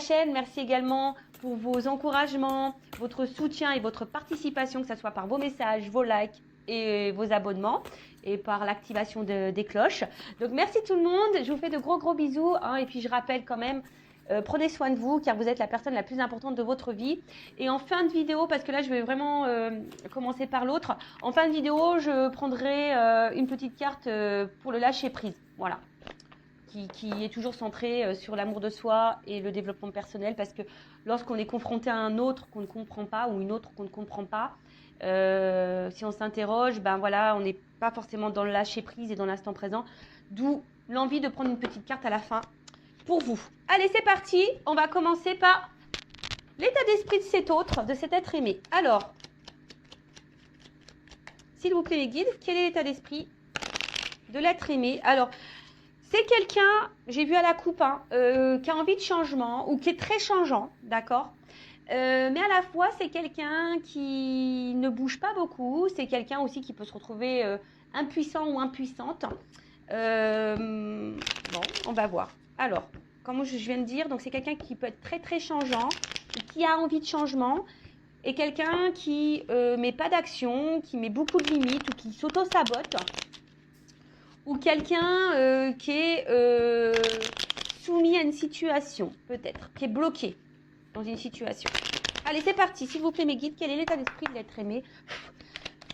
chaîne. Merci également pour vos encouragements, votre soutien et votre participation, que ce soit par vos messages, vos likes et vos abonnements et par l'activation des cloches. Donc, merci tout le monde. Je vous fais de gros bisous. Hein, et puis, je rappelle quand même, prenez soin de vous car vous êtes la personne la plus importante de votre vie. Et en fin de vidéo, parce que là, je vais vraiment commencer par l'autre. En fin de vidéo, je prendrai une petite carte pour le lâcher prise. Voilà. Qui est toujours centré sur l'amour de soi et le développement personnel, parce que lorsqu'on est confronté à un autre qu'on ne comprend pas ou une autre qu'on ne comprend pas, si on s'interroge, ben voilà, on n'est pas forcément dans le lâcher prise et dans l'instant présent, d'où l'envie de prendre une petite carte à la fin pour vous. Allez, c'est parti, on va commencer par l'état d'esprit de cet autre, de cet être aimé. Alors, s'il vous plaît les guides, quel est l'état d'esprit de l'être aimé? Alors, c'est quelqu'un, j'ai vu à la coupe, hein, qui a envie de changement ou qui est très changeant, d'accord, mais à la fois, c'est quelqu'un qui ne bouge pas beaucoup. C'est quelqu'un aussi qui peut se retrouver impuissant ou impuissante. Bon, on va voir. Alors, comme je viens de dire, donc c'est quelqu'un qui peut être très changeant, qui a envie de changement, et quelqu'un qui met pas d'action, qui met beaucoup de limites ou qui s'auto-sabote. Ou quelqu'un qui est soumis à une situation, peut-être, qui est bloqué dans une situation. Allez, c'est parti. S'il vous plaît, mes guides, quel est l'état d'esprit de l'être aimé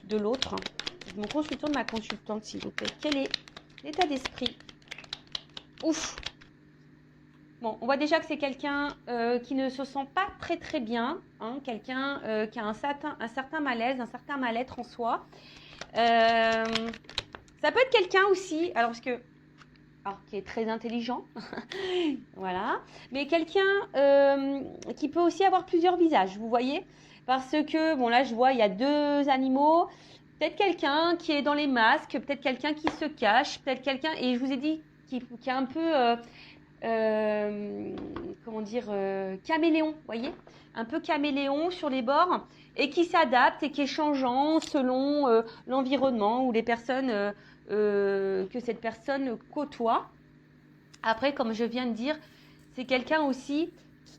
de l'autre? Mon consultant, de ma consultante, s'il vous plaît. Quel est l'état d'esprit? Ouf. Bon, on voit déjà que c'est quelqu'un qui ne se sent pas très bien. Hein, quelqu'un qui a un certain malaise, un certain mal-être en soi. Ça peut être quelqu'un aussi, alors qui est très intelligent, voilà, mais quelqu'un qui peut aussi avoir plusieurs visages, vous voyez, parce que, bon là je vois, il y a deux animaux, peut-être quelqu'un qui est dans les masques, peut-être quelqu'un qui se cache, peut-être quelqu'un, et je vous ai dit, qui est un peu, comment dire, caméléon, vous voyez, un peu caméléon sur les bords, et qui s'adapte et qui est changeant selon l'environnement ou les personnes que cette personne côtoie. Après, comme je viens de dire, c'est quelqu'un aussi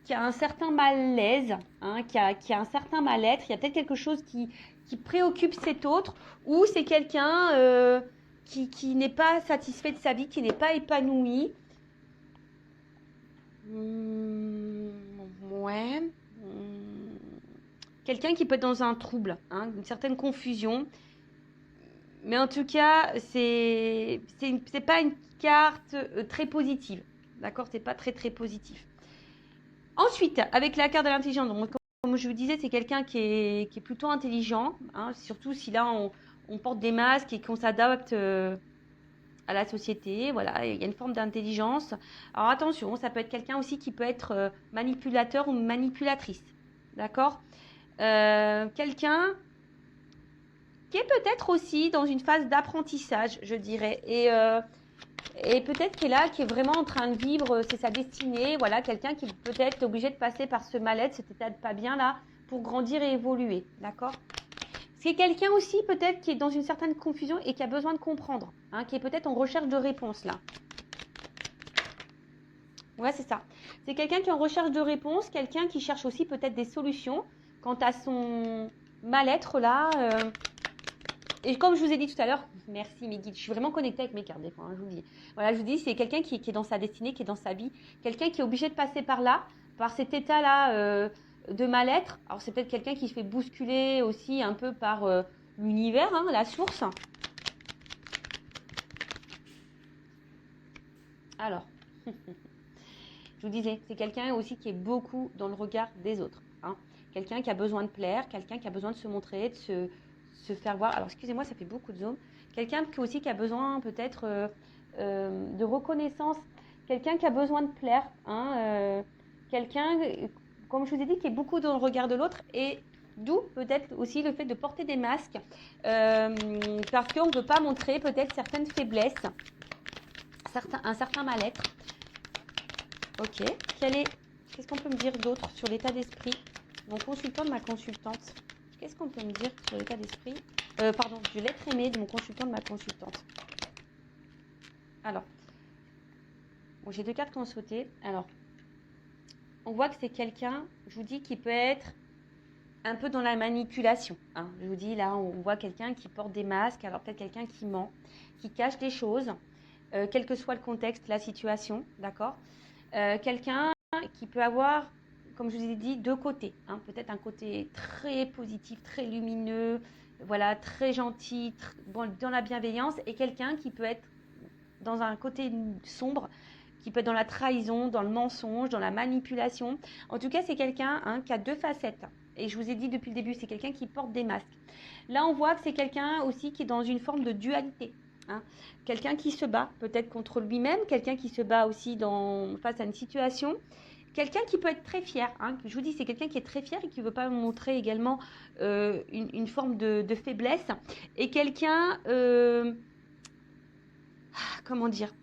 qui a un certain malaise, hein, qui a un certain mal-être. Il y a peut-être quelque chose qui préoccupe cet autre, ou c'est quelqu'un qui n'est pas satisfait de sa vie, qui n'est pas épanoui. Ouais. Quelqu'un qui peut être dans un trouble, hein, une certaine confusion. Mais en tout cas, c'est pas une carte très positive. D'accord? C'est pas très positif. Ensuite, avec la carte de l'intelligence, donc, comme je vous disais, c'est quelqu'un qui est plutôt intelligent. Hein, surtout si là, on porte des masques et qu'on s'adapte à la société. Voilà, il y a une forme d'intelligence. Alors attention, ça peut être quelqu'un aussi qui peut être manipulateur ou manipulatrice. D'accord? Quelqu'un qui est peut-être aussi dans une phase d'apprentissage, je dirais, et peut-être qui est là, qui est vraiment en train de vivre, c'est sa destinée, voilà, quelqu'un qui peut-être est obligé de passer par ce mal-être, cet état de pas bien là, pour grandir et évoluer, d'accord? C'est quelqu'un aussi peut-être qui est dans une certaine confusion et qui a besoin de comprendre, hein, qui est peut-être en recherche de réponse là. Ouais, c'est ça. C'est quelqu'un qui est en recherche de réponse, quelqu'un qui cherche aussi peut-être des solutions quant à son mal-être là. Et comme je vous ai dit tout à l'heure, merci mes guides, je suis vraiment connectée avec mes cartes des fois, hein, je vous dis. Voilà, je vous dis, c'est quelqu'un qui est dans sa destinée, qui est dans sa vie, quelqu'un qui est obligé de passer par là, par cet état-là de mal-être. Alors c'est peut-être quelqu'un qui se fait bousculer aussi un peu par l'univers, hein, la source. Alors, je vous disais, c'est quelqu'un aussi qui est beaucoup dans le regard des autres. Hein. Quelqu'un qui a besoin de plaire, quelqu'un qui a besoin de se montrer, de se faire voir. Alors, excusez-moi, ça fait beaucoup de zoom. Quelqu'un aussi qui a besoin peut-être de reconnaissance. Quelqu'un qui a besoin de plaire. Hein, quelqu'un, comme je vous ai dit, qui est beaucoup dans le regard de l'autre. Et d'où peut-être aussi le fait de porter des masques. Parce qu'on ne veut pas montrer peut-être certaines faiblesses, un certain mal-être. Ok. Qu'est-ce qu'on peut me dire d'autre sur l'état d'esprit? Mon consultant de ma consultante. Qu'est-ce qu'on peut me dire sur l'état d'esprit pardon, de l'être aimé de mon consultant de ma consultante. Alors, bon, j'ai deux cartes qui ont sauté. Alors, on voit que c'est quelqu'un, je vous dis, qui peut être un peu dans la manipulation. Hein. Je vous dis, là, on voit quelqu'un qui porte des masques, alors peut-être quelqu'un qui ment, qui cache des choses, quel que soit le contexte, la situation, d'accord. Quelqu'un qui peut avoir, comme je vous ai dit, deux côtés. Hein. Peut-être un côté très positif, très lumineux, voilà, très gentil, bon, dans la bienveillance, et quelqu'un qui peut être dans un côté sombre, qui peut être dans la trahison, dans le mensonge, dans la manipulation. En tout cas, c'est quelqu'un qui a deux facettes. Et je vous ai dit depuis le début, c'est quelqu'un qui porte des masques. Là, on voit que c'est quelqu'un aussi qui est dans une forme de dualité. Hein. Quelqu'un qui se bat peut-être contre lui-même, quelqu'un qui se bat aussi face à une situation. Quelqu'un qui peut être très fier. Hein. Je vous dis, c'est quelqu'un qui est très fier et qui ne veut pas montrer également une forme de faiblesse. Et quelqu'un, comment dire,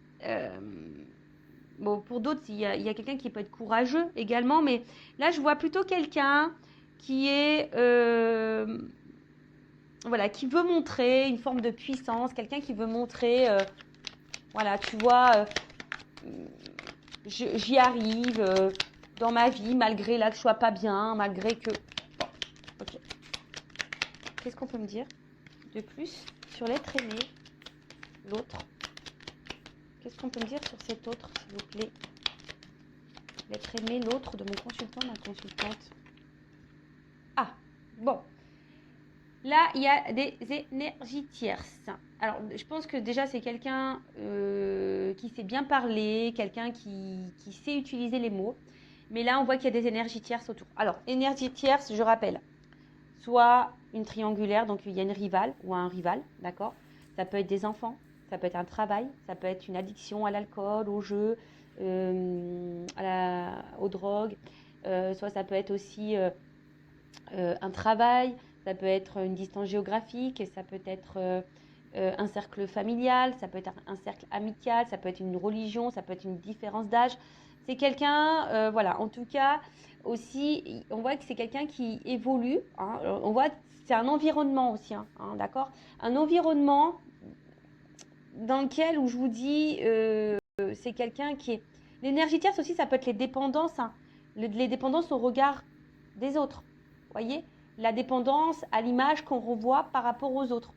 bon, pour d'autres, il y a quelqu'un qui peut être courageux également, mais là, je vois plutôt quelqu'un qui est, voilà, qui veut montrer une forme de puissance, quelqu'un qui veut montrer, voilà, tu vois, j'y arrive dans ma vie, malgré là que je sois pas bien, malgré que... Bon, ok. Qu'est-ce qu'on peut me dire de plus sur l'être aimé, l'autre? Qu'est-ce qu'on peut me dire sur cet autre, s'il vous plaît? L'être aimé, l'autre de mon consultant, ma consultante. Ah, bon. Là, il y a des énergies tierces. Alors, je pense que déjà, c'est quelqu'un qui sait bien parler, quelqu'un qui sait utiliser les mots. Mais là, on voit qu'il y a des énergies tierces autour. Alors, énergie tierce, je rappelle, soit une triangulaire, donc il y a une rivale ou un rival, d'accord? Ça peut être des enfants, ça peut être un travail, ça peut être une addiction à l'alcool, au jeu, aux drogues, soit ça peut être aussi un travail, ça peut être une distance géographique, ça peut être un cercle familial, ça peut être un cercle amical, ça peut être une religion, ça peut être une différence d'âge. C'est quelqu'un, voilà, en tout cas, aussi, on voit que c'est quelqu'un qui évolue. Hein, on voit que c'est un environnement aussi, d'accord? Un environnement dans lequel, où je vous dis, c'est quelqu'un qui est... L'énergie tierce aussi, ça peut être les dépendances, les dépendances au regard des autres. Vous voyez? La dépendance à l'image qu'on revoit par rapport aux autres.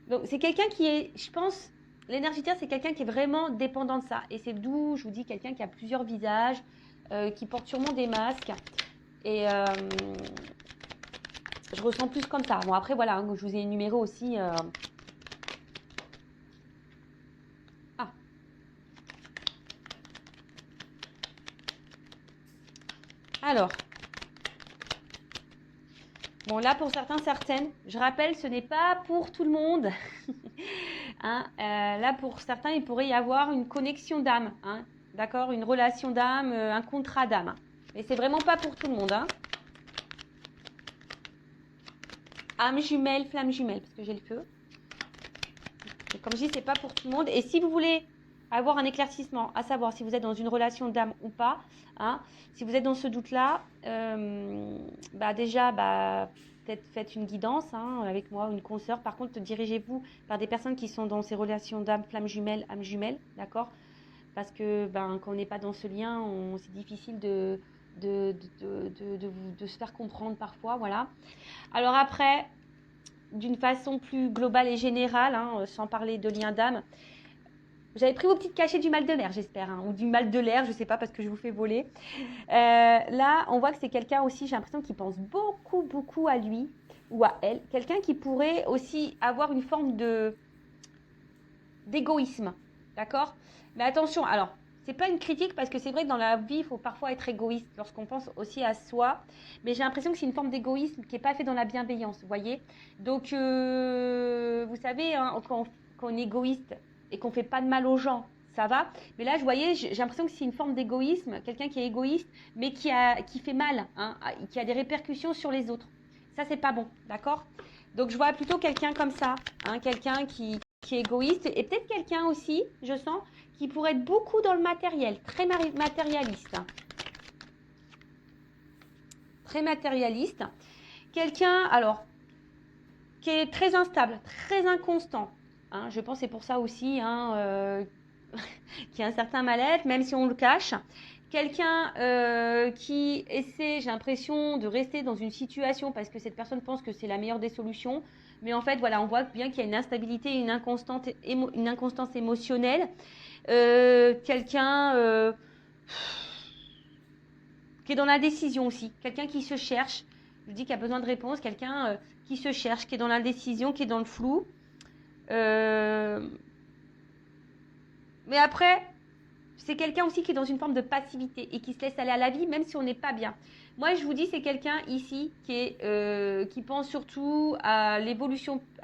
Donc, c'est quelqu'un qui est, je pense, l'énergie tierce, c'est quelqu'un qui est vraiment dépendant de ça. Et c'est d'où, je vous dis, quelqu'un qui a plusieurs visages, qui porte sûrement des masques. Et je ressens plus comme ça. Bon, après, voilà, je vous ai énuméré aussi... Ah. Alors... Bon, là, pour certains, certaines, je rappelle, ce n'est pas pour tout le monde. Là, pour certains, il pourrait y avoir une connexion d'âme, d'accord, une relation d'âme, un contrat d'âme. Mais c'est vraiment pas pour tout le monde. Âme jumelle, flamme jumelle, parce que j'ai le feu. Et comme je dis, c'est pas pour tout le monde. Et si vous voulez avoir un éclaircissement, à savoir si vous êtes dans une relation d'âme ou pas, si vous êtes dans ce doute-là, déjà, peut-être faites une guidance avec moi ou une consoeur. Par contre, dirigez-vous par des personnes qui sont dans ces relations d'âme, flamme jumelle, âme jumelle, d'accord? Parce que quand on n'est pas dans ce lien, c'est difficile de se faire comprendre parfois, voilà. Alors après, d'une façon plus globale et générale, sans parler de lien d'âme, j'avais pris vos petites cachets du mal de mer, j'espère, ou du mal de l'air, je ne sais pas, parce que je vous fais voler. Là, on voit que c'est quelqu'un aussi, j'ai l'impression qu'il pense beaucoup, beaucoup à lui ou à elle. Quelqu'un qui pourrait aussi avoir une forme d'égoïsme, d'accord? Mais attention, alors, c'est pas une critique, parce que c'est vrai que dans la vie, il faut parfois être égoïste lorsqu'on pense aussi à soi. Mais j'ai l'impression que c'est une forme d'égoïsme qui n'est pas fait dans la bienveillance, vous voyez? Donc, vous savez, quand on est égoïste, et qu'on ne fait pas de mal aux gens, ça va. Mais là, j'ai l'impression que c'est une forme d'égoïsme, quelqu'un qui est égoïste, mais qui fait mal, qui a des répercussions sur les autres. Ça, c'est pas bon, d'accord? Donc, je vois plutôt quelqu'un comme ça, quelqu'un qui est égoïste, et peut-être quelqu'un aussi, je sens, qui pourrait être beaucoup dans le matériel, très matérialiste. Très matérialiste. Quelqu'un, alors, qui est très instable, très inconstant. Je pense que c'est pour ça aussi qu'il y a un certain mal-être, même si on le cache. Quelqu'un qui essaie, j'ai l'impression, de rester dans une situation parce que cette personne pense que c'est la meilleure des solutions. Mais en fait, voilà, on voit bien qu'il y a une instabilité, une inconstance émotionnelle. Quelqu'un qui est dans la décision aussi. Quelqu'un qui se cherche. Je dis qu'il y a besoin de réponse. Quelqu'un qui se cherche, qui est dans l'indécision, qui est dans le flou. Mais après, c'est quelqu'un aussi qui est dans une forme de passivité et qui se laisse aller à la vie, même si on n'est pas bien. Moi, je vous dis, c'est quelqu'un ici qui pense surtout à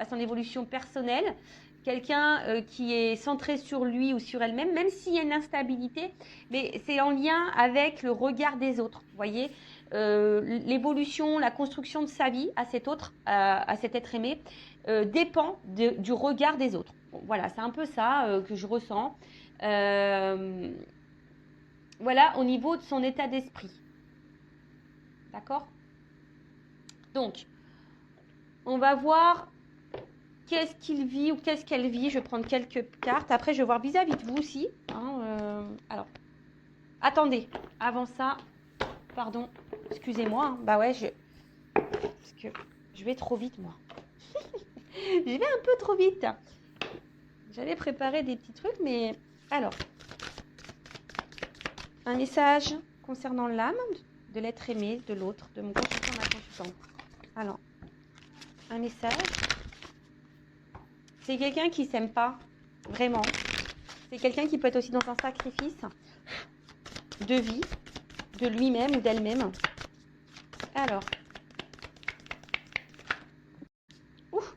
son évolution personnelle. Quelqu'un qui est centré sur lui ou sur elle-même, même s'il y a une instabilité, mais c'est en lien avec le regard des autres. Vous voyez, l'évolution, la construction de sa vie à cet autre, à cet être aimé, dépend du regard des autres. Bon, voilà, c'est un peu ça que je ressens. Voilà, au niveau de son état d'esprit. D'accord? Donc, on va voir qu'est-ce qu'il vit ou qu'est-ce qu'elle vit. Je vais prendre quelques cartes. Après, je vais voir vis-à-vis de vous aussi. Alors, attendez. Avant ça, pardon, excusez-moi. Bah ouais, parce que je vais trop vite, moi. Je vais un peu trop vite. J'avais préparé des petits trucs, mais... Alors, un message concernant l'âme de l'être aimé, de l'autre, de mon consultant, ma consultante. Alors, un message. C'est quelqu'un qui ne s'aime pas, vraiment. C'est quelqu'un qui peut être aussi dans un sacrifice de vie, de lui-même ou d'elle-même. Alors, ouf.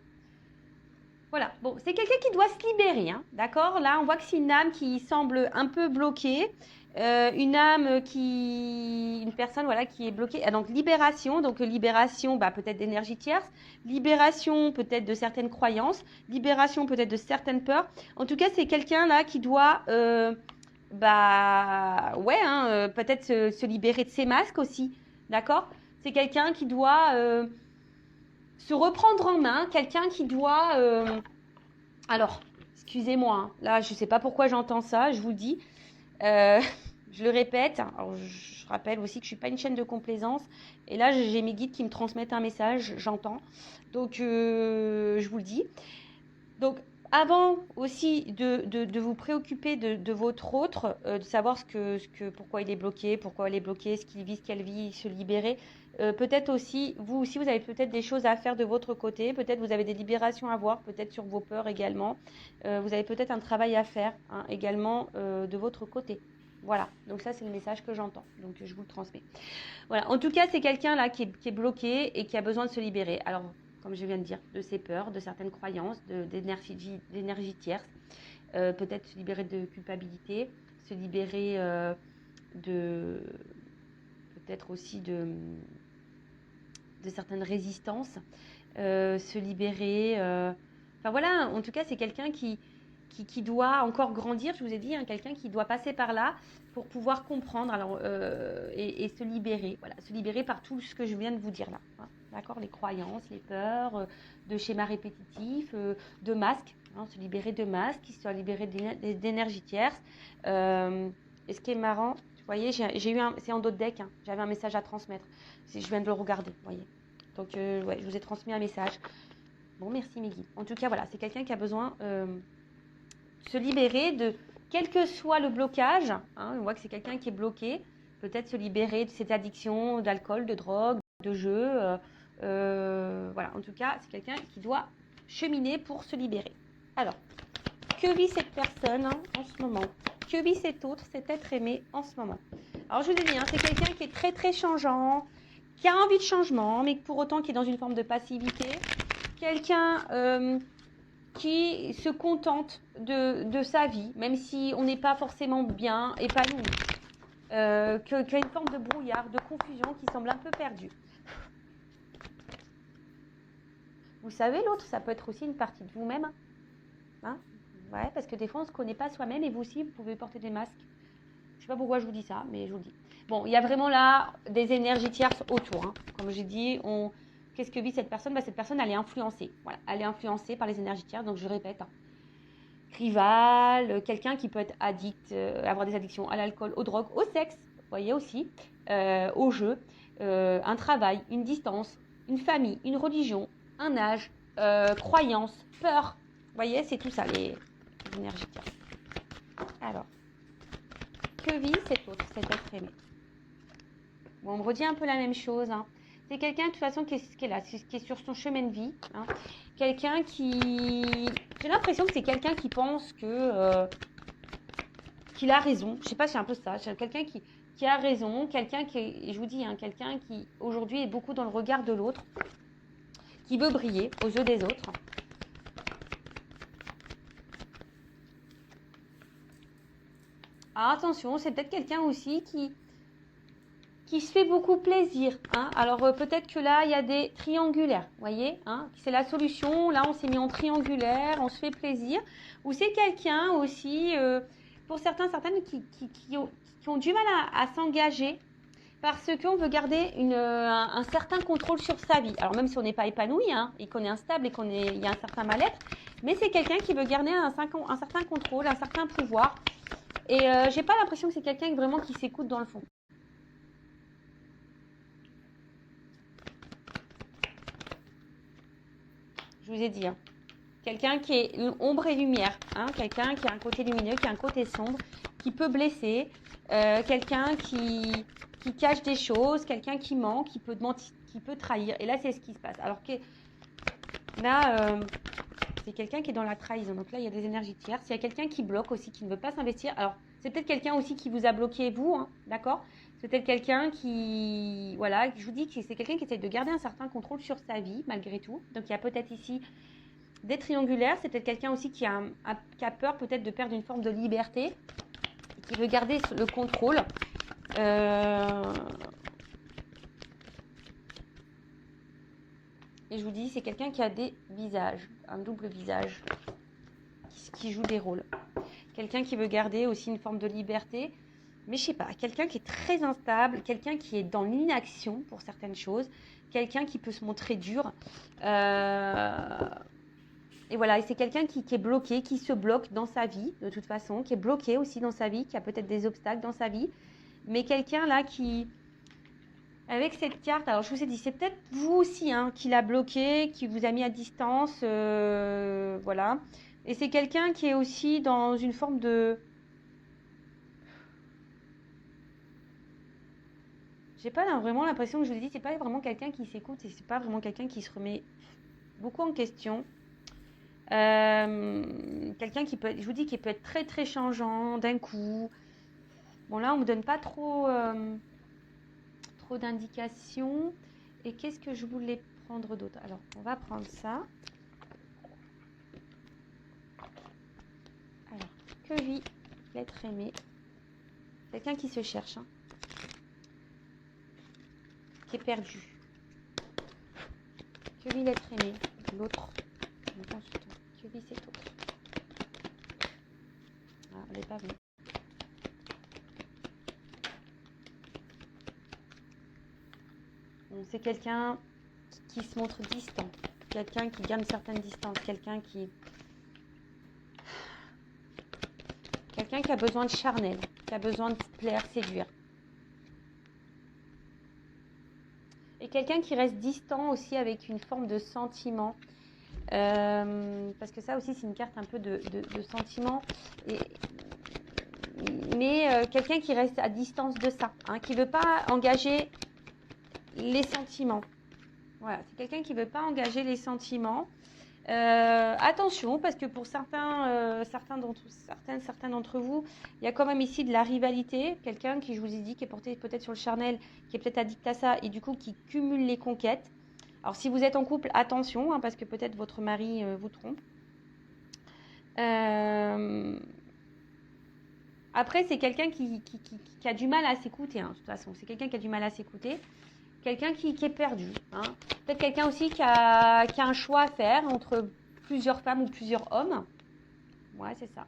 Voilà, bon, c'est quelqu'un qui doit se libérer, hein, d'accord? Là, on voit que c'est une âme qui semble un peu bloquée. Une personne voilà, qui est bloquée. Ah, donc libération, bah, peut-être d'énergie tierce, libération peut-être de certaines croyances, libération peut-être de certaines peurs. En tout cas, c'est quelqu'un là qui doit peut-être se libérer de ses masques aussi, d'accord? C'est quelqu'un qui doit se reprendre en main, quelqu'un qui doit... Alors, excusez-moi, hein, là je ne sais pas pourquoi j'entends ça, je vous le dis. Je le répète, alors je rappelle aussi que je ne suis pas une chaîne de complaisance. Et là, j'ai mes guides qui me transmettent un message, j'entends. Donc, je vous le dis. Donc, avant aussi de vous préoccuper de votre autre, de savoir pourquoi il est bloqué, pourquoi elle est bloquée, ce qu'il vit, ce qu'elle vit, se libérer. Peut-être aussi, vous aussi, vous avez peut-être des choses à faire de votre côté. Peut-être vous avez des libérations à voir, peut-être sur vos peurs également. Vous avez peut-être un travail à faire également de votre côté. Voilà, donc ça c'est le message que j'entends, donc je vous le transmets. Voilà, en tout cas c'est quelqu'un là qui est bloqué et qui a besoin de se libérer. Alors, comme je viens de dire, de ses peurs, de certaines croyances, d'énergie tierce, peut-être se libérer de culpabilité, se libérer peut-être aussi de certaines résistances, se libérer... Enfin voilà, en tout cas c'est quelqu'un qui doit encore grandir, je vous ai dit, hein, quelqu'un qui doit passer par là pour pouvoir comprendre et se libérer. Voilà, se libérer par tout ce que je viens de vous dire là. Hein, d'accord, les croyances, les peurs, de schémas répétitifs, de masques, hein, se libérer de masques, se libérer d'énergie tierce. Et ce qui est marrant, vous voyez, c'est en dos de deck, hein, j'avais un message à transmettre. Je viens de le regarder, vous voyez. Donc, ouais, je vous ai transmis un message. Bon, merci Meggy. En tout cas, voilà, c'est quelqu'un qui a besoin... se libérer de quel que soit le blocage, hein, on voit que c'est quelqu'un qui est bloqué, peut-être se libérer de cette addiction d'alcool, de drogue, de jeu, voilà, en tout cas c'est quelqu'un qui doit cheminer pour se libérer. Alors, que vit cette personne en ce moment? Que vit cet autre, cet être aimé en ce moment? Alors je vous ai dit, c'est quelqu'un qui est très très changeant, qui a envie de changement, mais pour autant qui est dans une forme de passivité, quelqu'un qui se contente de sa vie, même si on n'est pas forcément bien épanoui, qui a une forme de brouillard, de confusion qui semble un peu perdue. Vous savez, l'autre, ça peut être aussi une partie de vous-même. Hein, ouais, parce que des fois, on ne se connaît pas soi-même et vous aussi, vous pouvez porter des masques. Je ne sais pas pourquoi je vous dis ça, mais je vous le dis. Bon, il y a vraiment là des énergies tierces autour. Hein. Comme j'ai dit, qu'est-ce que vit cette personne? Cette personne, elle est influencée. Voilà, elle est influencée par les énergies tierces. Donc, je répète, rival, quelqu'un qui peut être addict, avoir des addictions à l'alcool, aux drogues, au sexe, voyez aussi, au jeu, un travail, une distance, une famille, une religion, un âge, croyance, peur. Vous voyez, c'est tout ça, les énergies. Alors, que vit cet autre, cet être aimé? Bon, on me redit un peu la même chose. Hein. C'est quelqu'un, de toute façon, qui est là, qui est sur son chemin de vie. Hein. Quelqu'un qui... J'ai l'impression que c'est quelqu'un qui pense que... qu'il a raison. Je sais pas, c'est un peu ça. C'est quelqu'un qui a raison. Quelqu'un qui... Je vous dis, hein, quelqu'un qui, aujourd'hui, est beaucoup dans le regard de l'autre. Qui veut briller aux yeux des autres. Alors, attention, c'est peut-être quelqu'un aussi qui se fait beaucoup plaisir. Hein. Alors, peut-être que là, il y a des triangulaires, vous voyez, hein. C'est la solution. Là, on s'est mis en triangulaire, on se fait plaisir. Ou c'est quelqu'un aussi, pour certaines qui ont du mal à s'engager parce qu'on veut garder un certain contrôle sur sa vie. Alors, même si on n'est pas épanoui, hein, et qu'on est instable et il y a un certain mal-être, mais c'est quelqu'un qui veut garder un certain contrôle, un certain pouvoir. Et j'ai pas l'impression que c'est quelqu'un vraiment qui s'écoute dans le fond. Je vous ai dit, hein. Quelqu'un qui est ombre et lumière, hein. Quelqu'un qui a un côté lumineux, qui a un côté sombre, qui peut blesser, quelqu'un qui cache des choses, quelqu'un qui ment, qui peut mentir, qui peut trahir. Et là, c'est ce qui se passe. Alors que là, c'est quelqu'un qui est dans la trahison. Donc là, il y a des énergies tierces. Il y a quelqu'un qui bloque aussi, qui ne veut pas s'investir. Alors, c'est peut-être quelqu'un aussi qui vous a bloqué, vous, hein, d'accord ? C'est peut-être quelqu'un qui, voilà, je vous dis que c'est quelqu'un qui essaie de garder un certain contrôle sur sa vie, malgré tout. Donc, il y a peut-être ici des triangulaires. C'est peut-être quelqu'un aussi qui a peur peut-être de perdre une forme de liberté, qui veut garder le contrôle. Et je vous dis, c'est quelqu'un qui a des visages, un double visage, qui joue des rôles. Quelqu'un qui veut garder aussi une forme de liberté. Mais je sais pas, quelqu'un qui est très instable, quelqu'un qui est dans l'inaction pour certaines choses, quelqu'un qui peut se montrer dur. Et voilà, et c'est quelqu'un qui est bloqué, qui se bloque dans sa vie, de toute façon, qui est bloqué aussi dans sa vie, qui a peut-être des obstacles dans sa vie. Mais quelqu'un là qui, avec cette carte, alors je vous ai dit, c'est peut-être vous aussi hein, qui l'a bloqué, qui vous a mis à distance, voilà. Et c'est quelqu'un qui est aussi dans une forme de... J'ai pas vraiment l'impression que je vous ai dit, c'est pas vraiment quelqu'un qui s'écoute et c'est pas vraiment quelqu'un qui se remet beaucoup en question. Quelqu'un qui peut être, je vous dis, qui peut être très très changeant d'un coup. Bon là, on me donne pas trop d'indications. Et qu'est-ce que je voulais prendre d'autre? Alors, on va prendre ça. Alors, que vit l'être aimé? Quelqu'un qui se cherche, hein, qui est perdu. Que vit l'être aimé? L'autre. Que vit cet autre? Ah, elle n'est pas venue. C'est quelqu'un qui se montre distant, quelqu'un qui garde une certaine distance, quelqu'un qui a besoin de charnel, qui a besoin de plaire, séduire. Et quelqu'un qui reste distant aussi avec une forme de sentiment. Parce que ça aussi c'est une carte un peu de sentiment. Mais quelqu'un qui reste à distance de ça, hein, qui ne veut pas engager les sentiments. Voilà, c'est quelqu'un qui ne veut pas engager les sentiments. Attention, parce que pour certains d'entre vous, il y a quand même ici de la rivalité. Quelqu'un qui, je vous ai dit, qui est porté peut-être sur le charnel, qui est peut-être addict à ça et du coup qui cumule les conquêtes. Alors si vous êtes en couple, attention, hein, parce que peut-être votre mari vous trompe. Après, c'est quelqu'un qui a du mal à s'écouter, hein, de toute façon. C'est quelqu'un qui a du mal à s'écouter. Quelqu'un qui est perdu. Hein. Peut-être quelqu'un aussi qui a un choix à faire entre plusieurs femmes ou plusieurs hommes. Ouais, c'est ça.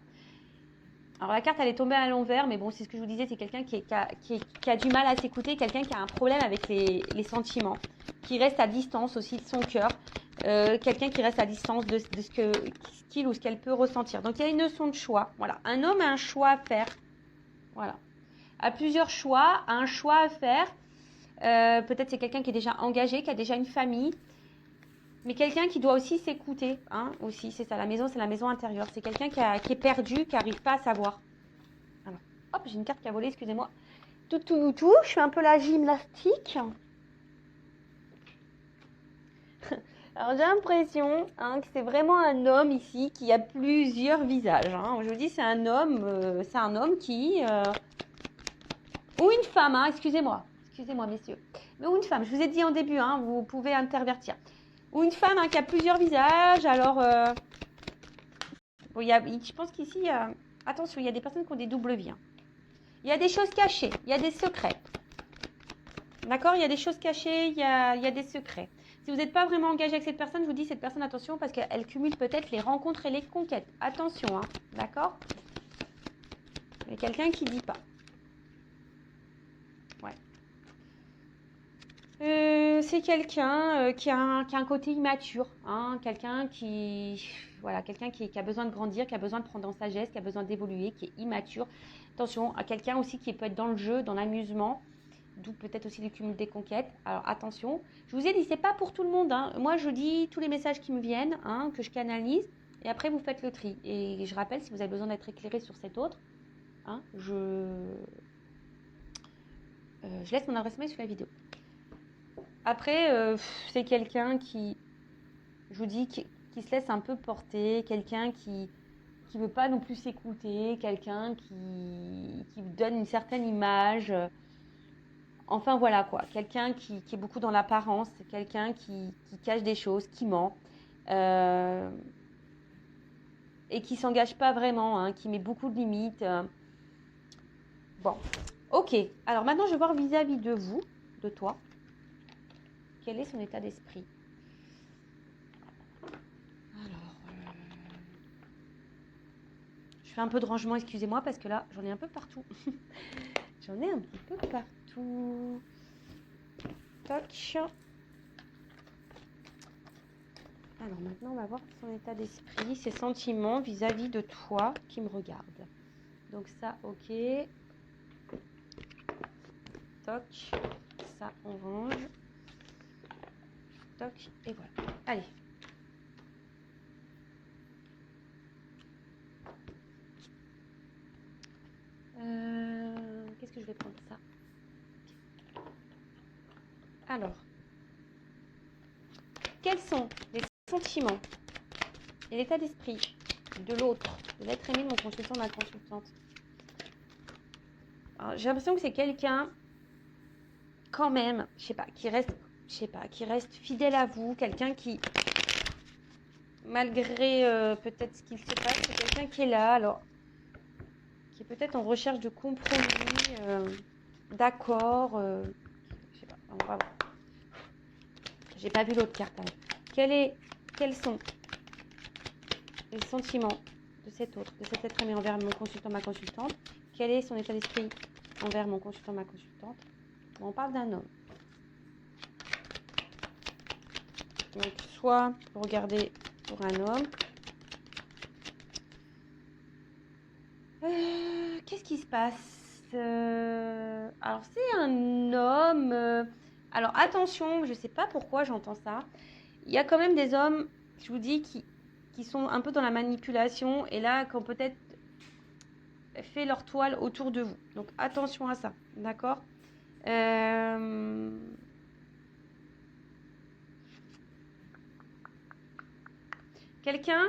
Alors la carte, elle est tombée à l'envers, mais bon, c'est ce que je vous disais, c'est quelqu'un qui a du mal à s'écouter, quelqu'un qui a un problème avec les sentiments, qui reste à distance aussi de son cœur, quelqu'un qui reste à distance de ce qu'il ou ce qu'elle peut ressentir. Donc il y a une notion de choix. Voilà, un homme a un choix à faire. Voilà. a plusieurs choix, a un choix à faire. Peut-être c'est quelqu'un qui est déjà engagé, qui a déjà une famille. Mais quelqu'un qui doit aussi s'écouter, hein, aussi, c'est ça, la maison, c'est la maison intérieure. C'est quelqu'un qui est perdu, qui n'arrive pas à savoir. Alors, hop, j'ai une carte qui a volé, excusez-moi. Tout, je fais un peu la gymnastique. Alors, j'ai l'impression hein, que c'est vraiment un homme ici qui a plusieurs visages. Hein. Je vous dis, c'est un homme qui... ou une femme, hein, excusez-moi, messieurs. Mais ou une femme, je vous ai dit en début, hein, vous pouvez intervertir. Ou une femme hein, qui a plusieurs visages. Alors, bon, je pense qu'ici, attention, il y a des personnes qui ont des doubles vies. Hein. Il y a des choses cachées, il y a des secrets. D'accord? Il y a des choses cachées, il y a des secrets. Si vous n'êtes pas vraiment engagé avec cette personne, je vous dis cette personne, attention, parce qu'elle cumule peut-être les rencontres et les conquêtes. Attention, hein, d'accord? Il y a quelqu'un qui ne dit pas. Ouais. C'est quelqu'un qui a un côté immature, hein, quelqu'un qui a besoin de grandir, qui a besoin de prendre en sagesse, qui a besoin d'évoluer, qui est immature. Attention, à quelqu'un aussi qui peut être dans le jeu, dans l'amusement, d'où peut-être aussi le cumul des conquêtes. Alors attention, je vous ai dit, c'est pas pour tout le monde. Hein. Moi, je dis tous les messages qui me viennent, hein, que je canalise, et après vous faites le tri. Et je rappelle, si vous avez besoin d'être éclairé sur cet autre, hein, je laisse mon adresse mail sur la vidéo. Après, c'est quelqu'un qui, je vous dis, qui se laisse un peu porter, quelqu'un qui ne veut pas non plus s'écouter, quelqu'un qui donne une certaine image. Enfin voilà quoi, quelqu'un qui est beaucoup dans l'apparence, quelqu'un qui cache des choses, qui ment. Et qui ne s'engage pas vraiment, hein, qui met beaucoup de limites. Bon, ok. Alors maintenant, je vais voir vis-à-vis de vous, de toi. Quel est son état d'esprit? Alors, je fais un peu de rangement, excusez-moi, parce que là, j'en ai un peu partout. J'en ai un petit peu partout. Toc. Alors maintenant, on va voir son état d'esprit, ses sentiments vis-à-vis de toi qui me regarde. Donc ça, ok. Toc. Ça, on range. Toc. Et voilà. Allez. Qu'est-ce que je vais prendre ça? Alors, quels sont les sentiments et l'état d'esprit de l'autre, de l'être aimé de mon consultant, de ma consultante? J'ai l'impression que c'est quelqu'un, quand même, qui reste fidèle à vous, quelqu'un qui, malgré peut-être ce qu'il se passe, c'est quelqu'un qui est là, alors, qui est peut-être en recherche de compromis, d'accord, je sais pas, on va voir. J'ai pas vu l'autre carte. Hein. Quels sont les sentiments de cet être aimé envers mon consultant, ma consultante? Quel est son état d'esprit envers mon consultant, ma consultante? On parle d'un homme. Donc, soit vous regardez pour un homme. Qu'est-ce qui se passe? Alors, c'est un homme. Alors, attention, je ne sais pas pourquoi j'entends ça. Il y a quand même des hommes, je vous dis, qui sont un peu dans la manipulation et là, qui ont peut-être fait leur toile autour de vous. Donc, attention à ça, d'accord? Quelqu'un,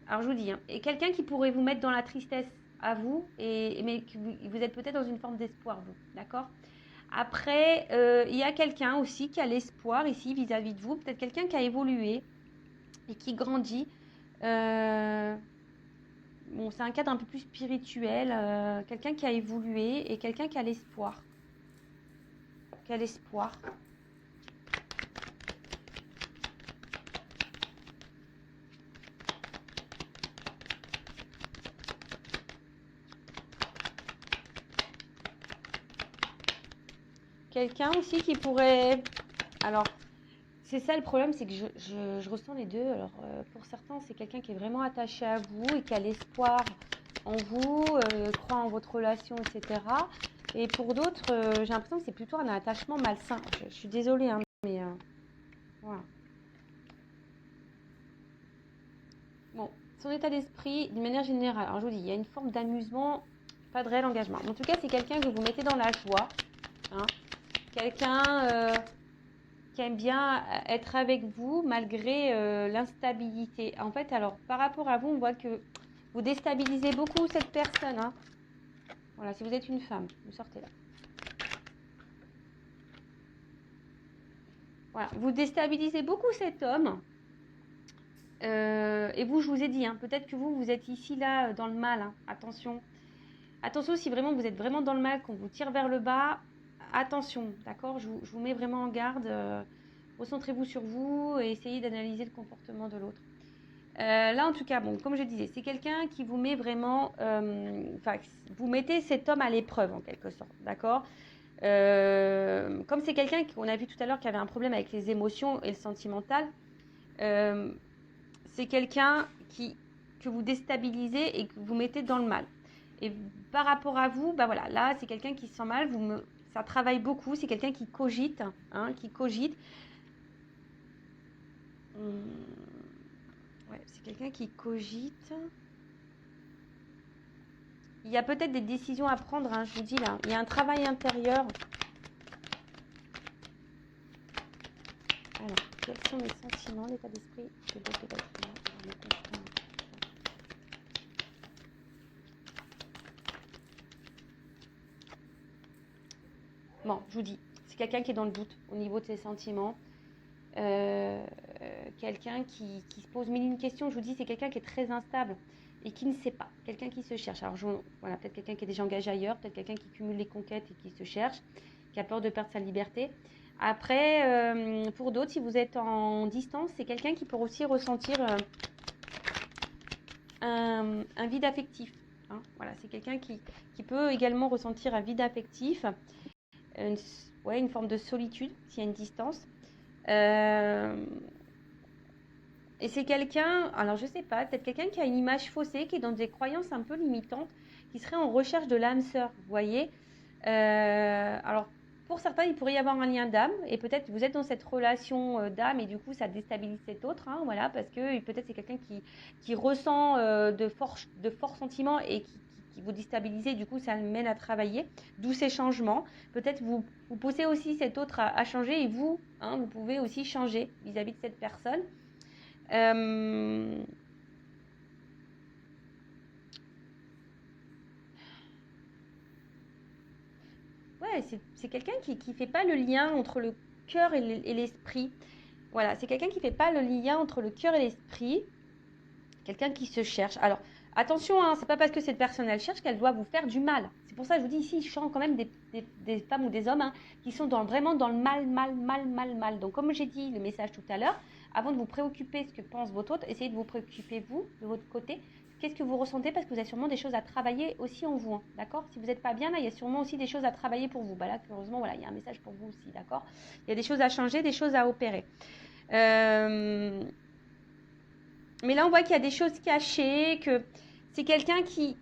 alors je vous dis, hein, et quelqu'un qui pourrait vous mettre dans la tristesse à vous, mais vous êtes peut-être dans une forme d'espoir, vous, d'accord? Après, il y a quelqu'un aussi qui a l'espoir ici vis-à-vis de vous, peut-être quelqu'un qui a évolué et qui grandit. Bon, c'est un cadre un peu plus spirituel, quelqu'un qui a évolué et quelqu'un qui a l'espoir. Quel espoir. Quelqu'un aussi qui pourrait... Alors, c'est ça le problème, c'est que je ressens les deux. Alors, pour certains, c'est quelqu'un qui est vraiment attaché à vous et qui a l'espoir en vous, croit en votre relation, etc. Et pour d'autres, j'ai l'impression que c'est plutôt un attachement malsain. Je suis désolée, hein, mais voilà. Bon, son état d'esprit, d'une manière générale, alors je vous dis, il y a une forme d'amusement, pas de réel engagement. En tout cas, c'est quelqu'un que vous mettez dans la joie. Hein. Quelqu'un qui aime bien être avec vous malgré l'instabilité. En fait, alors, par rapport à vous, on voit que vous déstabilisez beaucoup cette personne. Hein. Voilà, si vous êtes une femme, vous sortez là. Voilà, vous déstabilisez beaucoup cet homme. Et vous, je vous ai dit, hein, peut-être que vous êtes ici, là, dans le mal. Hein. Attention. Attention, si vraiment vous êtes vraiment dans le mal, qu'on vous tire vers le bas, attention, d'accord, je vous mets vraiment en garde. Recentrez-vous sur vous et essayez d'analyser le comportement de l'autre. Là, en tout cas, bon, comme je disais, c'est quelqu'un qui vous met vraiment... vous mettez cet homme à l'épreuve, en quelque sorte, d'accord. Comme c'est quelqu'un qu'on a vu tout à l'heure qui avait un problème avec les émotions et le sentimental, c'est quelqu'un que vous déstabilisez et que vous mettez dans le mal. Et par rapport à vous, bah voilà, là, c'est quelqu'un qui se sent mal, ça travaille beaucoup, c'est quelqu'un qui cogite, hein, qui cogite. Ouais, c'est quelqu'un qui cogite. Il y a peut-être des décisions à prendre, hein, je vous dis là. Il y a un travail intérieur. Alors, quels sont les sentiments, l'état d'esprit de votre état d'esprit? Bon, je vous dis, c'est quelqu'un qui est dans le doute au niveau de ses sentiments. Quelqu'un qui se pose mille et une questions. Je vous dis, c'est quelqu'un qui est très instable et qui ne sait pas. Quelqu'un qui se cherche. Alors, voilà, peut-être quelqu'un qui est déjà engagé ailleurs, peut-être quelqu'un qui cumule les conquêtes et qui se cherche, qui a peur de perdre sa liberté. Après, pour d'autres, si vous êtes en distance, c'est quelqu'un qui peut aussi ressentir un vide affectif. Hein. Voilà, c'est quelqu'un qui peut également ressentir un vide affectif, une forme de solitude s'il y a une distance. Et c'est quelqu'un, alors je sais pas, peut-être quelqu'un qui a une image faussée, qui est dans des croyances un peu limitantes, qui serait en recherche de l'âme sœur, vous voyez. Alors, pour certains, il pourrait y avoir un lien d'âme, et peut-être vous êtes dans cette relation d'âme, et du coup, ça déstabilise cet autre, hein, voilà, parce que peut-être c'est quelqu'un qui ressent de forts sentiments et qui vous déstabilise, et du coup, ça le mène à travailler, d'où ces changements. Peut-être vous poussez aussi cet autre à changer, et vous, hein, vous pouvez aussi changer vis-à-vis de cette personne. Ouais, c'est quelqu'un qui fait pas le lien entre le cœur et l'esprit. Voilà, c'est quelqu'un qui fait pas le lien entre le cœur et l'esprit. Quelqu'un qui se cherche. Alors, attention, hein, c'est pas parce que cette personne elle cherche qu'elle doit vous faire du mal. C'est pour ça que je vous dis ici, je sens quand même des femmes ou des hommes, hein, qui sont vraiment dans le mal. Donc, comme j'ai dit le message tout à l'heure, avant de vous préoccuper de ce que pense votre autre, essayez de vous préoccuper vous, de votre côté. Qu'est-ce que vous ressentez? Parce que vous avez sûrement des choses à travailler aussi en vous, hein, d'accord? Si vous n'êtes pas bien, là, il y a sûrement aussi des choses à travailler pour vous. Bah là, heureusement, voilà, il y a un message pour vous aussi, d'accord? Il y a des choses à changer, des choses à opérer. Mais là, on voit qu'il y a des choses cachées, que c'est quelqu'un qui,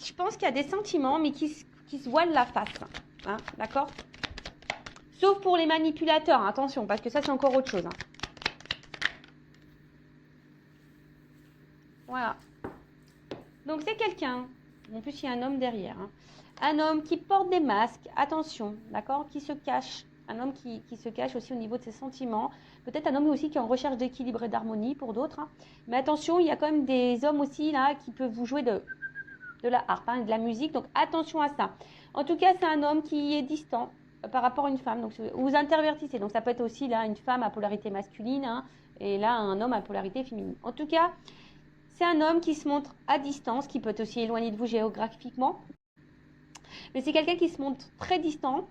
je pense qu'il y a des sentiments, mais qui se voile la face. Hein, d'accord? Sauf pour les manipulateurs, hein, attention, parce que ça, c'est encore autre chose. Hein. Voilà. Donc, c'est quelqu'un, en plus, il y a un homme derrière. Hein. Un homme qui porte des masques, attention, d'accord? Qui se cache. Un homme qui se cache aussi au niveau de ses sentiments. Peut-être un homme aussi qui est en recherche d'équilibre et d'harmonie pour d'autres. Hein. Mais attention, il y a quand même des hommes aussi là qui peuvent vous jouer de la harpe, hein, de la musique. Donc attention à ça. En tout cas, c'est un homme qui est distant par rapport à une femme. Donc vous intervertissez. Donc ça peut être aussi là une femme à polarité masculine, hein, et là un homme à polarité féminine. En tout cas, c'est un homme qui se montre à distance, qui peut être aussi éloigné de vous géographiquement. Mais c'est quelqu'un qui se montre très distant,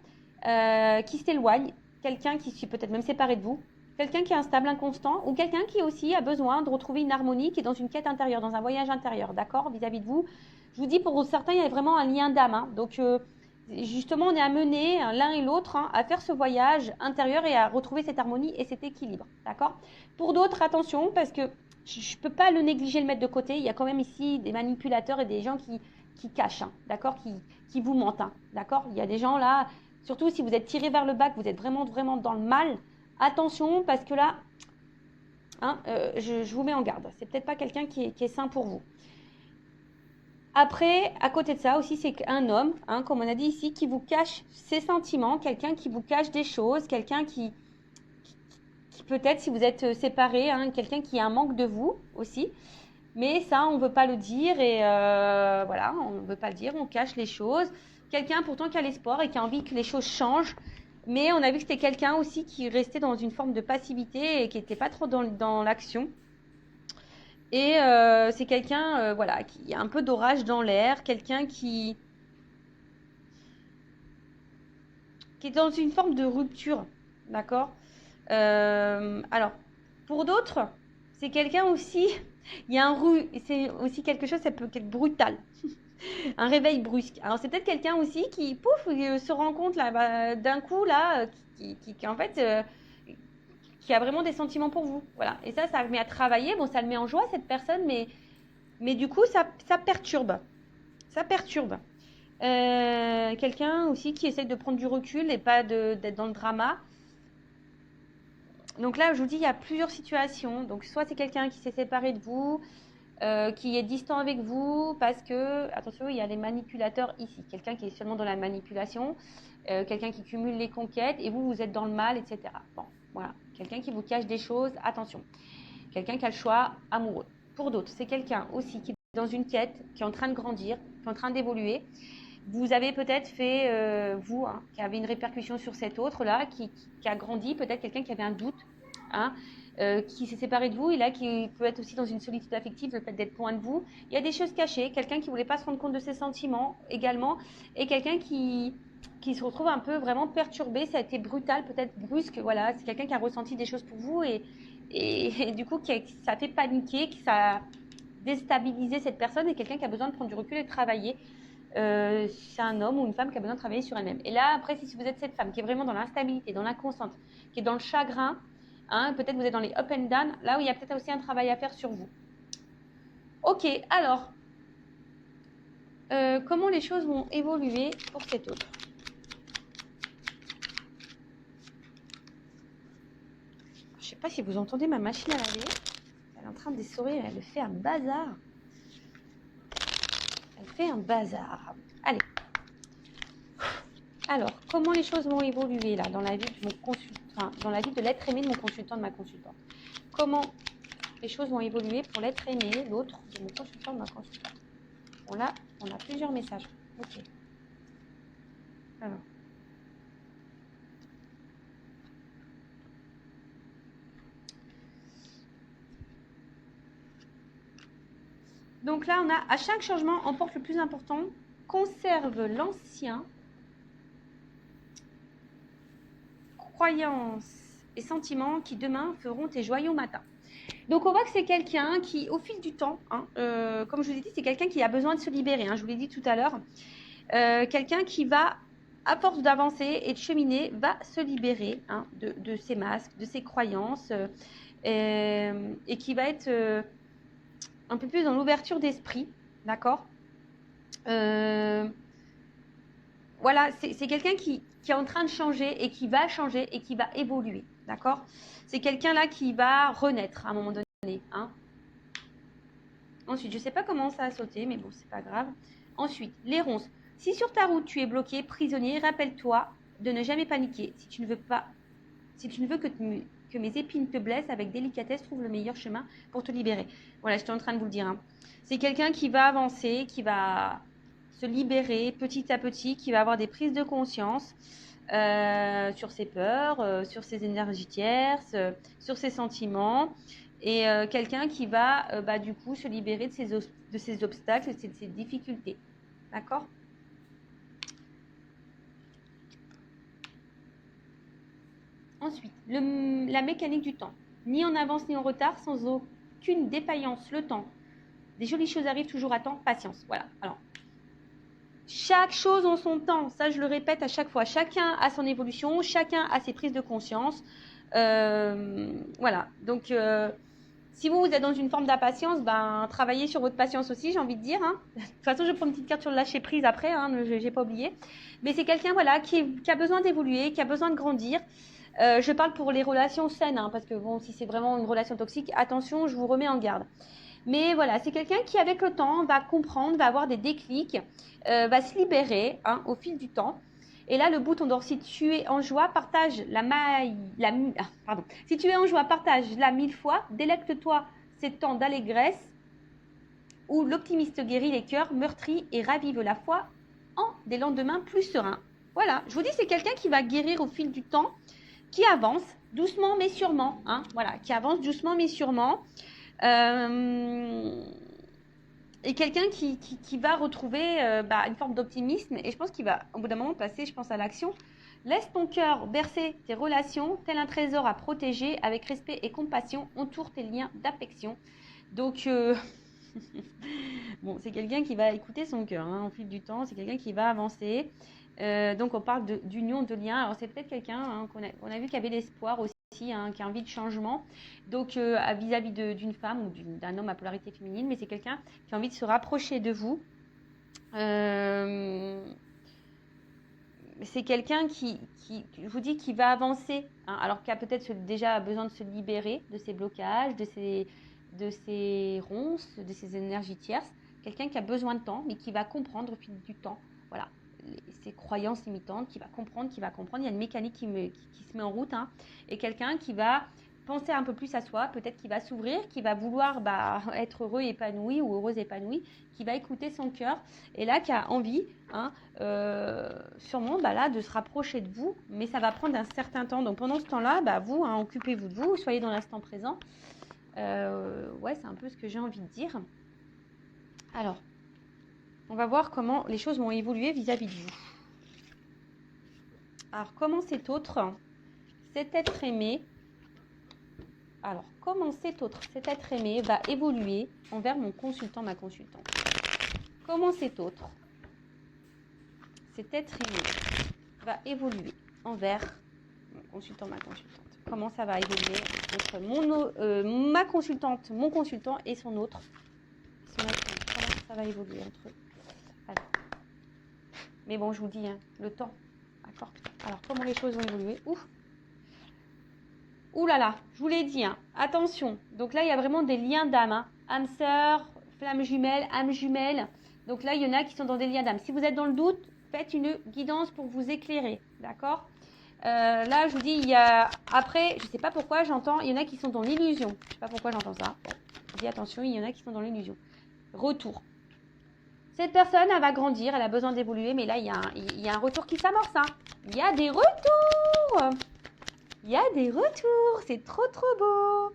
qui s'éloigne, quelqu'un qui s'est peut-être même séparé de vous, quelqu'un qui est instable, inconstant, ou quelqu'un qui aussi a besoin de retrouver une harmonie, qui est dans une quête intérieure, dans un voyage intérieur, d'accord, vis-à-vis de vous. Je vous dis, pour certains, il y a vraiment un lien d'âme. Hein. Donc, justement, on est amené, l'un et l'autre, hein, à faire ce voyage intérieur et à retrouver cette harmonie et cet équilibre, d'accord. Pour d'autres, attention, parce que je ne peux pas le négliger, le mettre de côté. Il y a quand même ici des manipulateurs et des gens qui cachent, hein, d'accord, qui vous mentent, hein, d'accord. Il y a des gens là, surtout si vous êtes tiré vers le bas, que vous êtes vraiment, vraiment dans le mal, attention parce que là, hein, je vous mets en garde. C'est peut-être pas quelqu'un qui est sain pour vous. Après, à côté de ça aussi, c'est un homme, hein, comme on a dit ici, qui vous cache ses sentiments, quelqu'un qui vous cache des choses, quelqu'un qui peut-être, si vous êtes séparés, hein, quelqu'un qui a un manque de vous aussi. Mais ça, on ne veut pas le dire et voilà, on ne veut pas le dire, on cache les choses. Quelqu'un pourtant qui a l'espoir et qui a envie que les choses changent. Mais on a vu que c'était quelqu'un aussi qui restait dans une forme de passivité et qui n'était pas trop dans l'action. Et c'est quelqu'un voilà, qui a un peu d'orage dans l'air, quelqu'un qui est dans une forme de rupture, d'accord. Alors, pour d'autres, c'est quelqu'un aussi, il y a c'est aussi quelque chose, ça peut être brutal, un réveil brusque. Alors, c'est peut-être quelqu'un aussi qui, pouf, se rend compte là, d'un coup, là, qui en fait, qui a vraiment des sentiments pour vous. Voilà. Et ça le met à travailler. Bon, ça le met en joie, cette personne, mais du coup, ça perturbe. Ça perturbe. Quelqu'un aussi qui essaye de prendre du recul et pas d'être dans le drama. Donc là, je vous dis, il y a plusieurs situations. Donc, soit c'est quelqu'un qui s'est séparé de vous, qui est distant avec vous, parce que, attention, il y a les manipulateurs ici. Quelqu'un qui est seulement dans la manipulation, quelqu'un qui cumule les conquêtes, et vous êtes dans le mal, etc. Bon, voilà. Quelqu'un qui vous cache des choses, attention. Quelqu'un qui a le choix amoureux. Pour d'autres, c'est quelqu'un aussi qui est dans une quête, qui est en train de grandir, qui est en train d'évoluer. Vous avez peut-être fait, vous, hein, qui avez une répercussion sur cet autre-là, qui a grandi, peut-être quelqu'un qui avait un doute, hein, qui s'est séparé de vous, et là, qui peut être aussi dans une solitude affective, le fait d'être loin de vous. Il y a des choses cachées, quelqu'un qui ne voulait pas se rendre compte de ses sentiments également, et quelqu'un qui se retrouve un peu vraiment perturbé, ça a été brutal, peut-être brusque, voilà, c'est quelqu'un qui a ressenti des choses pour vous, et du coup, ça a fait paniquer, ça a déstabilisé cette personne, et quelqu'un qui a besoin de prendre du recul et de travailler. C'est un homme ou une femme qui a besoin de travailler sur elle-même. Et là, après, si vous êtes cette femme qui est vraiment dans l'instabilité, dans l'inconstante, qui est dans le chagrin, hein, peut-être vous êtes dans les up and down, là où il y a peut-être aussi un travail à faire sur vous. Ok, alors, comment les choses vont évoluer pour cet autre? Je ne sais pas si vous entendez ma machine à laver. Elle est en train d'essorer, elle fait un bazar. Elle fait un bazar. Allez. Alors, comment les choses vont évoluer là dans la vie de mon consultant, enfin, dans la vie de l'être aimé de mon consultant, de ma consultante? Comment les choses vont évoluer pour l'être aimé, l'autre de mon consultant, de ma consultante? Bon là, on a plusieurs messages. Ok. Alors. Donc là, on a à chaque changement, emporte le plus important, conserve l'ancien, croyances et sentiments qui demain feront tes joyaux matins. Donc on voit que c'est quelqu'un qui, au fil du temps, hein, comme je vous ai dit, c'est quelqu'un qui a besoin de se libérer, hein, je vous l'ai dit tout à l'heure, quelqu'un qui va, à force d'avancer et de cheminer, va se libérer, hein, de ses masques, de ses croyances, et qui va être un peu plus dans l'ouverture d'esprit, d'accord. Voilà, c'est quelqu'un qui est en train de changer et qui va changer et qui va évoluer, d'accord. C'est quelqu'un là qui va renaître à un moment donné, hein. Ensuite, je ne sais pas comment ça a sauté, mais bon, c'est pas grave. Ensuite, les ronces. Si sur ta route tu es bloqué, prisonnier, rappelle-toi de ne jamais paniquer. Si tu ne veux que mes épines te blessent, avec délicatesse, trouve le meilleur chemin pour te libérer. Voilà, j'étais en train de vous le dire, hein. C'est quelqu'un qui va avancer, qui va se libérer petit à petit, qui va avoir des prises de conscience sur ses peurs, sur ses énergies tierces, sur ses sentiments, et quelqu'un qui va du coup se libérer de ses obstacles, de ses difficultés. D'accord? Ensuite, la mécanique du temps. Ni en avance ni en retard, sans aucune défaillance, le temps. Des jolies choses arrivent toujours à temps, patience. Voilà. Alors, chaque chose en son temps, ça je le répète à chaque fois. Chacun a son évolution, chacun a ses prises de conscience. Voilà. Donc, Si vous êtes dans une forme d'impatience, ben, travaillez sur votre patience aussi, j'ai envie de dire. Hein. De toute façon, je prends une petite carte sur le lâcher prise après, hein, je n'ai pas oublié. Mais c'est quelqu'un voilà, qui a besoin d'évoluer, qui a besoin de grandir. Je parle pour les relations saines, hein, parce que bon, si c'est vraiment une relation toxique, attention, je vous remets en garde. Mais voilà, c'est quelqu'un qui, avec le temps, va comprendre, va avoir des déclics, va se libérer hein, au fil du temps. Et là, le bouton d'or, si tu es en joie, partage Si tu es en joie, partage-la 1000 fois, délecte-toi ces temps d'allégresse où l'optimiste guérit les cœurs meurtris et ravive la foi en des lendemains plus sereins. Voilà, je vous dis, c'est quelqu'un qui va guérir au fil du temps, qui avance doucement mais sûrement, hein, voilà, qui avance doucement mais sûrement. Et quelqu'un qui va retrouver une forme d'optimisme et je pense qu'il va au bout d'un moment passer, je pense, à l'action. Laisse ton cœur bercer tes relations, tel un trésor à protéger, avec respect et compassion, entoure tes liens d'affection. Donc, bon, c'est quelqu'un qui va écouter son cœur hein, au fil du temps, c'est quelqu'un qui va avancer. Donc, on parle d'union, de lien. Alors, c'est peut-être quelqu'un hein, qu'on a vu qui avait l'espoir aussi. Hein, qui a envie de changement, donc vis-à-vis d'une femme ou d'un homme à polarité féminine, mais c'est quelqu'un qui a envie de se rapprocher de vous. C'est quelqu'un qui, je vous dis, qui va avancer, hein, alors qu'il a peut-être déjà besoin de se libérer de ses blocages, de ses ronces, de ses énergies tierces. Quelqu'un qui a besoin de temps, mais qui va comprendre au fil du temps. Voilà. Ses croyances limitantes, qui va comprendre. Il y a une mécanique qui se met en route. Hein, et quelqu'un qui va penser un peu plus à soi, peut-être qui va s'ouvrir, qui va vouloir être heureux, épanoui ou heureuse, épanouie, qui va écouter son cœur. Et là, qui a envie, hein, sûrement là, de se rapprocher de vous. Mais ça va prendre un certain temps. Donc pendant ce temps-là, vous, hein, occupez-vous de vous, soyez dans l'instant présent. Ouais, c'est un peu ce que j'ai envie de dire. Alors, on va voir comment les choses vont évoluer vis-à-vis de vous. Alors, comment cet être aimé, cet être aimé va évoluer envers mon consultant, ma consultante. Comment cet être aimé va évoluer envers mon consultant, ma consultante. Comment ça va évoluer entre ma consultante, mon consultant et son autre. Comment ça va évoluer entre eux. Alors. Mais bon, je vous dis, hein, le temps. D'accord. Alors, comment les choses vont évoluer. Ouh là là, je vous l'ai dit, hein, attention. Donc là, il y a vraiment des liens d'âme. Hein. Âme sœur, flamme jumelle, âme jumelle. Donc là, il y en a qui sont dans des liens d'âme. Si vous êtes dans le doute, faites une guidance pour vous éclairer. D'accord. Là, je vous dis, il y a... Après, je ne sais pas pourquoi, j'entends, il y en a qui sont dans l'illusion. Je ne sais pas pourquoi j'entends ça. Bon, je dis attention, il y en a qui sont dans l'illusion. Retour. Cette personne, elle va grandir, elle a besoin d'évoluer, mais là, il y a un retour qui s'amorce. Hein. Il y a des retours. Il y a des retours. C'est trop, trop beau.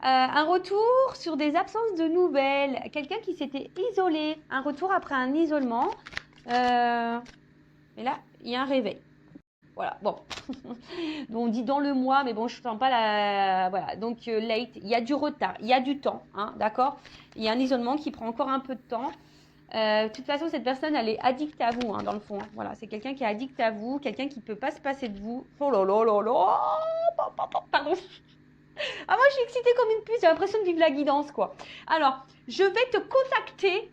Un retour sur des absences de nouvelles. Quelqu'un qui s'était isolé. Un retour après un isolement. Mais là, il y a un réveil. Voilà, bon. On dit dans le mois, mais bon, je ne sens pas la... Voilà, donc late. Il y a du retard, il y a du temps, hein, d'accord. Il y a un isolement qui prend encore un peu de temps. De toute façon, cette personne, elle est addicte à vous, hein, dans le fond. Hein. Voilà, c'est quelqu'un qui est addict à vous, quelqu'un qui ne peut pas se passer de vous. Oh là là là là. Pardon. Ah, moi, je suis excitée comme une puce. J'ai l'impression de vivre la guidance, quoi. Alors, je vais te contacter.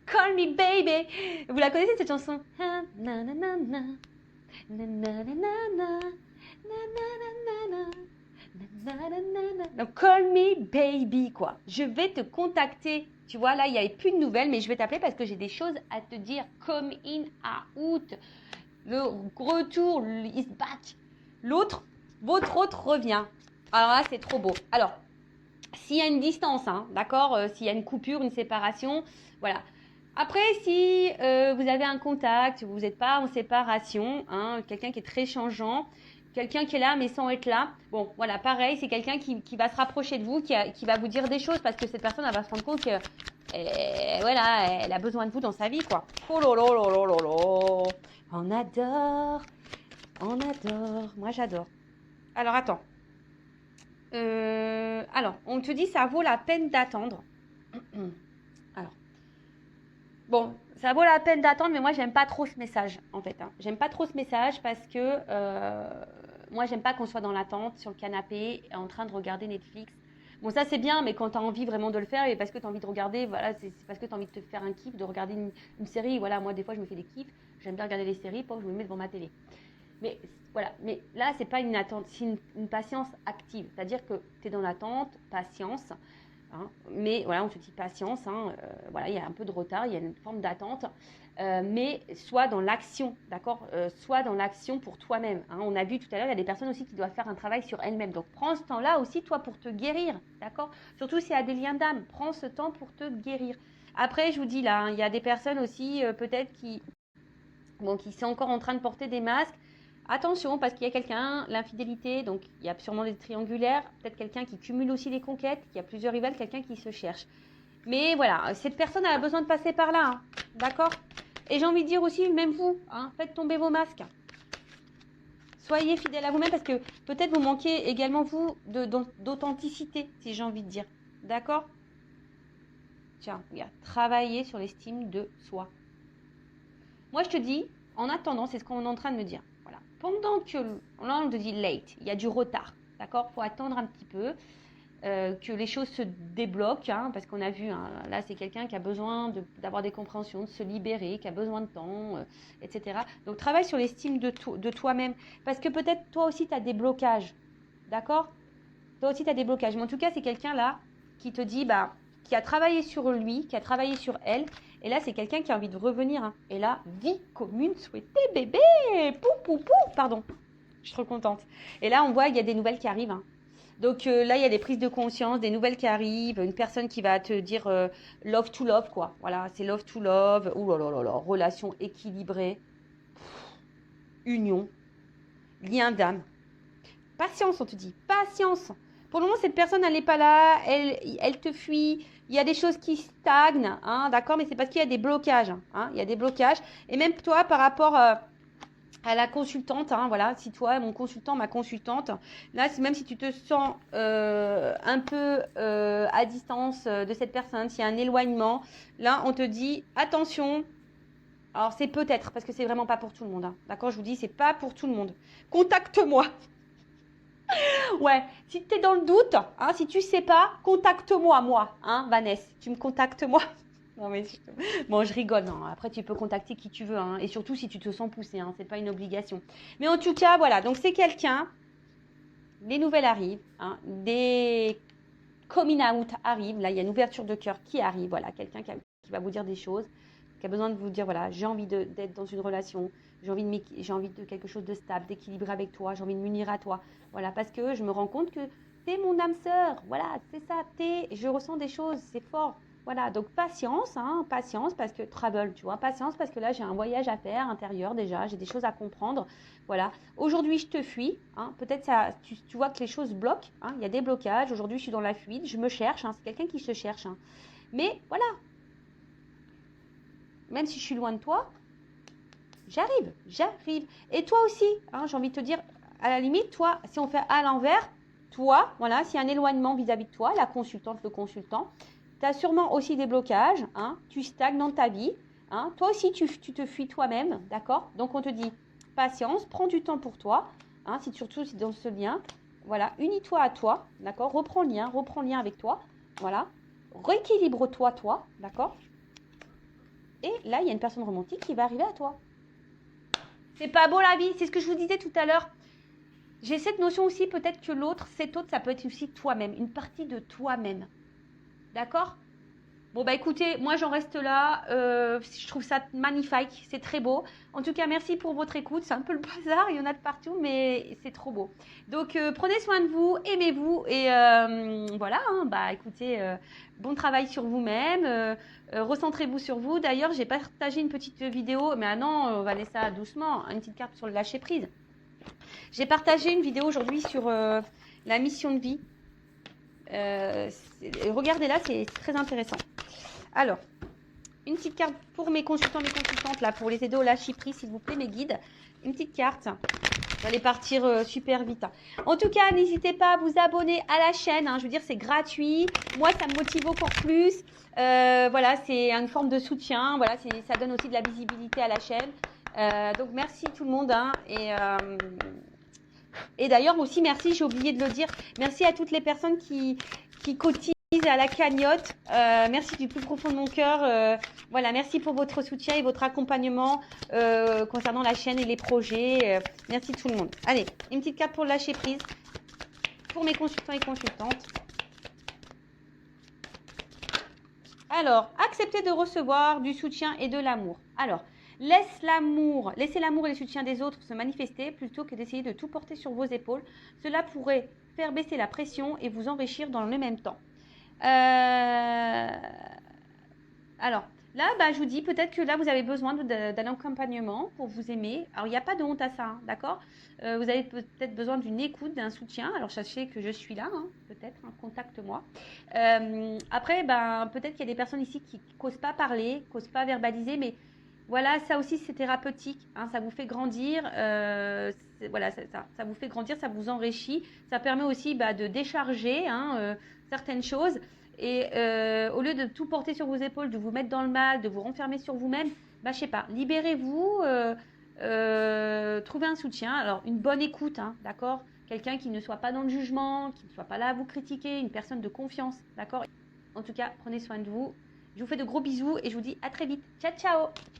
Call me baby. Vous la connaissez, cette chanson? Donc, call me baby, quoi. Je vais te contacter. Tu vois, là, il n'y avait plus de nouvelles, mais je vais t'appeler parce que j'ai des choses à te dire. Come in, out. Le retour, is back. Votre autre revient. Alors là, c'est trop beau. Alors, s'il y a une distance, hein, d'accord, s'il y a une coupure, une séparation, voilà. Après, si vous avez un contact, vous n'êtes pas en séparation, hein, quelqu'un qui est très changeant, quelqu'un qui est là mais sans être là, bon, voilà, pareil, c'est quelqu'un qui va se rapprocher de vous, qui va vous dire des choses parce que cette personne, elle va se rendre compte que, voilà, elle a besoin de vous dans sa vie, quoi. Oh là là là là là là. On adore, moi j'adore. Alors, attends. Alors, on te dit ça vaut la peine d'attendre. Alors, bon, ça vaut la peine d'attendre, mais moi, j'aime pas trop ce message, en fait. Hein. J'aime pas trop ce message parce que moi, j'aime pas qu'on soit dans l'attente, sur le canapé, en train de regarder Netflix. Bon, ça c'est bien, mais quand tu as envie vraiment de le faire et parce que tu as envie de regarder, voilà, c'est parce que tu as envie de te faire un kiff, de regarder une série. Voilà, moi des fois je me fais des kiffs, j'aime bien regarder les séries, pas que je me mets devant ma télé. Mais voilà, mais là c'est pas une attente, c'est une patience active. C'est-à-dire que tu es dans l'attente, patience. Hein, mais voilà, on te dit patience, hein, voilà, il y a un peu de retard, il y a une forme d'attente, mais sois dans l'action, d'accord, sois dans l'action pour toi-même. Hein. On a vu tout à l'heure, il y a des personnes aussi qui doivent faire un travail sur elles-mêmes. Donc prends ce temps-là aussi, toi, pour te guérir, d'accord. Surtout s'il y a des liens d'âme, prends ce temps pour te guérir. Après, je vous dis là, hein, il y a des personnes aussi, peut-être qui sont encore en train de porter des masques. Attention, parce qu'il y a quelqu'un, l'infidélité, donc il y a sûrement des triangulaires, peut-être quelqu'un qui cumule aussi les conquêtes, qui a plusieurs rivales, quelqu'un qui se cherche. Mais voilà, cette personne a besoin de passer par là, hein, d'accord. Et j'ai envie de dire aussi, même vous, hein, faites tomber vos masques. Soyez fidèles à vous-même, parce que peut-être vous manquez également, vous, d'authenticité, si j'ai envie de dire. D'accord. Tiens, regarde, travaillez sur l'estime de soi. Moi, je te dis, en attendant, c'est ce qu'on est en train de me dire. Voilà. Pendant que, là, on te dit late, il y a du retard, d'accord. Il faut attendre un petit peu, que les choses se débloquent, hein, parce qu'on a vu, hein, là, c'est quelqu'un qui a besoin d'avoir des compréhensions, de se libérer, qui a besoin de temps, etc. Donc, travaille sur l'estime de toi-même, parce que peut-être toi aussi, tu as des blocages, d'accord. Toi aussi, tu as des blocages. Mais en tout cas, c'est quelqu'un là qui te dit, qui a travaillé sur lui, qui a travaillé sur elle. Et là, c'est quelqu'un qui a envie de revenir. Hein. Et là, vie commune souhaitée, bébé. Pou, pou, pou. Pardon. Je suis trop contente. Et là, on voit qu'il y a des nouvelles qui arrivent. Hein. Donc là, il y a des prises de conscience, des nouvelles qui arrivent. Une personne qui va te dire love to love, quoi. Voilà, c'est love to love. Ouh là là là là. Relation équilibrée. Union. Lien d'âme. Patience, on te dit. Patience. Pour le moment, cette personne, elle n'est pas là, elle te fuit. Il y a des choses qui stagnent, hein, d'accord, mais c'est parce qu'il y a des blocages. Hein, il y a des blocages. Et même toi, par rapport à la consultante, hein, voilà, si toi, mon consultant, ma consultante, là, même si tu te sens un peu à distance de cette personne, s'il y a un éloignement, là, on te dit attention. Alors, c'est peut-être, parce que c'est vraiment pas pour tout le monde. Hein, d'accord, je vous dis, c'est pas pour tout le monde. Contacte-moi. Ouais, si tu es dans le doute, hein, si tu sais pas, contacte-moi, moi, hein, Vanessa. Tu me contactes, moi. Non, mais bon, je rigole. Non. Après, tu peux contacter qui tu veux, hein, et surtout si tu te sens poussé, hein, c'est pas une obligation. Mais en tout cas, voilà. Donc, c'est quelqu'un. Les nouvelles arrivent, hein, des coming out arrivent. Là, il y a une ouverture de cœur qui arrive. Voilà, quelqu'un qui va vous dire des choses, qui a besoin de vous dire, voilà, j'ai envie d'être dans une relation. J'ai envie de quelque chose de stable, d'équilibré avec toi. J'ai envie de m'unir à toi. Voilà, parce que je me rends compte que t'es mon âme sœur. Voilà, c'est ça. Je ressens des choses, c'est fort. Voilà, donc patience, hein, patience parce que travel, tu vois. Patience parce que là, j'ai un voyage à faire intérieur déjà. J'ai des choses à comprendre. Voilà. Aujourd'hui, je te fuis. Hein, peut-être ça, tu vois que les choses bloquent. Hein, il y a des blocages. Aujourd'hui, je suis dans la fuite. Je me cherche. Hein, c'est quelqu'un qui se cherche. Hein. Mais voilà. Même si je suis loin de toi, j'arrive. Et toi aussi, hein, j'ai envie de te dire, à la limite, toi, si on fait à l'envers, toi, voilà, s'il y a un éloignement vis-à-vis de toi, la consultante, le consultant, tu as sûrement aussi des blocages, hein, tu stagnes dans ta vie, hein, toi aussi, tu te fuis toi-même, d'accord. Donc, on te dit, patience, prends du temps pour toi, hein, surtout si dans ce lien, voilà, unis-toi à toi, d'accord, reprends lien avec toi, voilà, rééquilibre-toi, toi, d'accord. Et là, il y a une personne romantique qui va arriver à toi. C'est pas beau la vie, c'est ce que je vous disais tout à l'heure. J'ai cette notion aussi, peut-être que l'autre, cet autre, ça peut être aussi toi-même, une partie de toi-même. D'accord? Bon, bah écoutez, moi j'en reste là. Je trouve ça magnifique, c'est très beau. En tout cas, merci pour votre écoute. C'est un peu le bazar, il y en a de partout, mais c'est trop beau. Donc, prenez soin de vous, aimez-vous. Et voilà, hein, bah écoutez, bon travail sur vous-même. Recentrez-vous sur vous. D'ailleurs, j'ai partagé une petite vidéo, mais non, on va laisser ça doucement, une petite carte sur le lâcher prise. J'ai partagé une vidéo aujourd'hui sur la mission de vie. Regardez-là, c'est très intéressant. Alors, une petite carte pour mes consultants, mes consultantes, là, pour les aider au lâcher prise, s'il vous plaît, mes guides. Une petite carte. Vous allez partir super vite. En tout cas, n'hésitez pas à vous abonner à la chaîne. Hein, je veux dire, c'est gratuit. Moi, ça me motive encore plus. Voilà, c'est une forme de soutien. Voilà, ça donne aussi de la visibilité à la chaîne. Donc, merci tout le monde. Hein, et Et d'ailleurs aussi, merci, j'ai oublié de le dire, merci à toutes les personnes qui cotisent à la cagnotte. Merci du plus profond de mon cœur. Voilà, merci pour votre soutien et votre accompagnement concernant la chaîne et les projets. Merci tout le monde. Allez, une petite carte pour le lâcher prise pour mes consultants et consultantes. Alors, accepter de recevoir du soutien et de l'amour. Alors, laissez l'amour et le soutien des autres se manifester plutôt que d'essayer de tout porter sur vos épaules. Cela pourrait faire baisser la pression et vous enrichir dans le même temps. Alors, là, je vous dis, peut-être que là, vous avez besoin d'un accompagnement pour vous aimer. Alors, il n'y a pas de honte à ça, hein, d'accord? Vous avez peut-être besoin d'une écoute, d'un soutien. Alors, sachez que je suis là, hein, peut-être, hein, contacte-moi. Après, peut-être qu'il y a des personnes ici qui n'osent pas parler, qui n'osent pas verbaliser, mais voilà, ça aussi, c'est thérapeutique, hein, ça vous fait grandir, voilà, ça vous fait grandir, ça vous enrichit, ça permet aussi de décharger certaines choses. Et au lieu de tout porter sur vos épaules, de vous mettre dans le mal, de vous renfermer sur vous-même, je sais pas, libérez-vous, trouvez un soutien. Alors, une bonne écoute, hein, d'accord? Quelqu'un qui ne soit pas dans le jugement, qui ne soit pas là à vous critiquer, une personne de confiance, d'accord? En tout cas, prenez soin de vous. Je vous fais de gros bisous et je vous dis à très vite. Ciao, ciao!